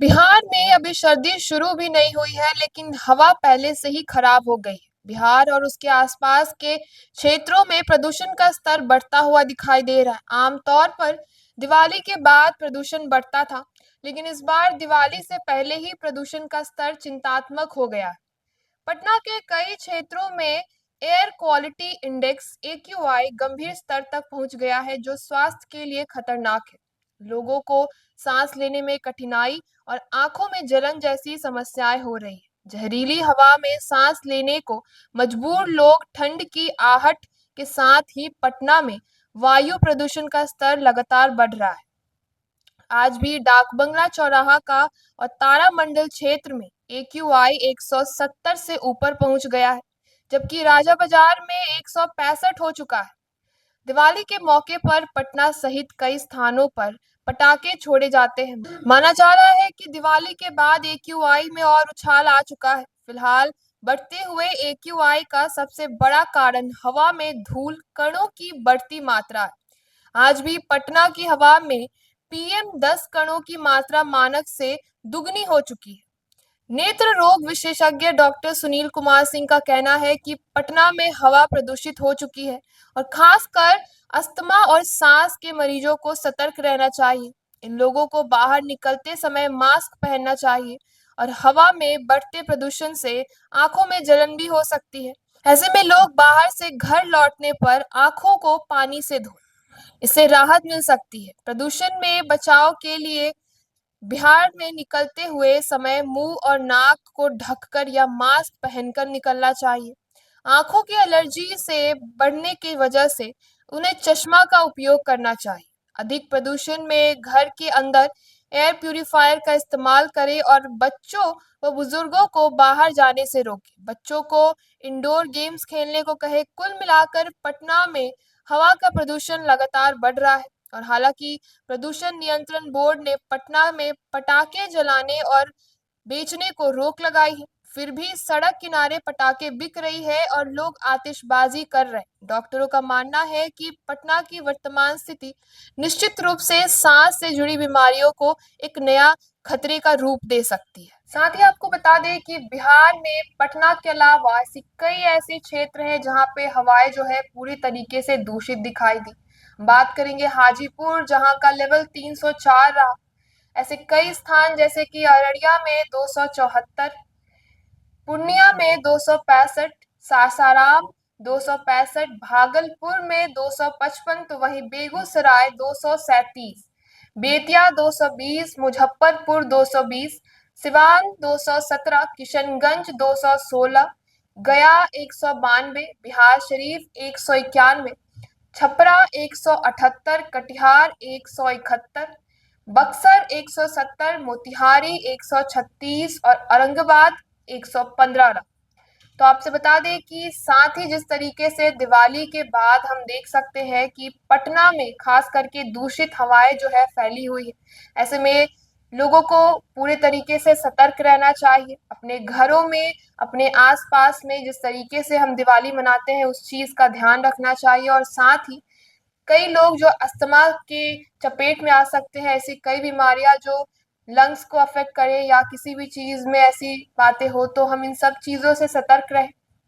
बिहार में अभी सर्दी शुरू भी नहीं हुई है, लेकिन हवा पहले से ही खराब हो गई है। बिहार और उसके आसपास के क्षेत्रों में प्रदूषण का स्तर बढ़ता हुआ दिखाई दे रहा है। आमतौर पर दिवाली के बाद प्रदूषण बढ़ता था, लेकिन इस बार दिवाली से पहले ही प्रदूषण का स्तर चिंतात्मक हो गया है। पटना के कई क्षेत्रों में एयर क्वालिटी इंडेक्स AQI गंभीर स्तर तक पहुंच गया है, जो स्वास्थ्य के लिए खतरनाक है। लोगों को सांस लेने में कठिनाई और आंखों में जलन जैसी समस्याएं हो रही है। जहरीली हवा में सांस लेने को मजबूर लोग ठंड की आहट के साथ ही पटना में वायु प्रदूषण का स्तर लगातार बढ़ रहा है। आज भी डाकबंगला चौराहा का और तारामंडल क्षेत्र में AQI 170 से ऊपर पहुंच गया है, जबकि राजा बाजार में 165 हो चुका है। दिवाली के मौके पर पटना सहित कई स्थानों पर पटाखे छोड़े जाते हैं। माना जा रहा है कि दिवाली के बाद AQI में और उछाल आ चुका है। फिलहाल बढ़ते हुए AQI का सबसे बड़ा कारण हवा में धूल कणों की बढ़ती मात्रा है। आज भी पटना की हवा में PM10 कणों की मात्रा मानक से दुगनी हो चुकी है। नेत्र रोग विशेषज्ञ डॉक्टर सुनील कुमार सिंह का कहना है कि पटना में हवा प्रदूषित हो चुकी है और खासकर अस्थमा और सांस के मरीजों को सतर्क रहना चाहिए। इन लोगों को बाहर निकलते समय मास्क पहनना चाहिए और हवा में बढ़ते प्रदूषण से आंखों में जलन भी हो सकती है। ऐसे में लोग बाहर से घर लौटने पर आंखों को पानी से धोएं, इससे राहत मिल सकती है। प्रदूषण में बचाव के लिए बिहार में निकलते हुए समय मुंह और नाक को ढककर या मास्क पहनकर निकलना चाहिए। आंखों की एलर्जी से बढ़ने की वजह से उन्हें चश्मा का उपयोग करना चाहिए। अधिक प्रदूषण में घर के अंदर एयर प्यूरिफायर का इस्तेमाल करें और बच्चों व बुजुर्गों को बाहर जाने से रोकें। बच्चों को इंडोर गेम्स खेलने को कहें। कुल मिलाकर पटना में हवा का प्रदूषण लगातार बढ़ रहा है और हालांकि प्रदूषण नियंत्रण बोर्ड ने पटना में पटाखे जलाने और बेचने को रोक लगाई है, फिर भी सड़क किनारे पटाखे बिक रही है और लोग आतिशबाजी कर रहे हैं। डॉक्टरों का मानना है कि पटना की वर्तमान स्थिति निश्चित रूप से सांस से जुड़ी बीमारियों को एक नया खतरे का रूप दे सकती है। साथ ही आपको बता दें कि बिहार में पटना के अलावा कई ऐसे क्षेत्र हैं जहाँ पे हवाएं जो है पूरी तरीके से दूषित दिखाई दी। बात करेंगे हाजीपुर, जहां का लेवल 304 रहा। ऐसे कई स्थान जैसे कि अररिया में 274, पूर्णिया में 265, सासाराम 265, भागलपुर में 255, तो वहीं बेगूसराय 237, बेतिया 220, मुजफ्फरपुर 220, सिवान 217, किशनगंज 216, गया 192, बिहार शरीफ 191, छपरा 178, कटिहार 171, बक्सर 170, मोतिहारी 136 और औरंगाबाद 115 रहा। तो आपसे बता दें कि साथ ही जिस तरीके से दिवाली के बाद हम देख सकते हैं कि पटना में खास करके दूषित हवाएं जो है फैली हुई है, ऐसे में लोगों को पूरे तरीके से सतर्क रहना चाहिए। अपने घरों में, अपने आसपास में जिस तरीके से हम दिवाली मनाते हैं उस चीज का ध्यान रखना चाहिए और साथ ही कई लोग जो अस्थमा के चपेट में आ सकते हैं, ऐसी कई बीमारियां जो लंग्स को अफेक्ट करे या किसी भी चीज में ऐसी बातें हो, तो हम इन सब चीजों से सतर्क रहें।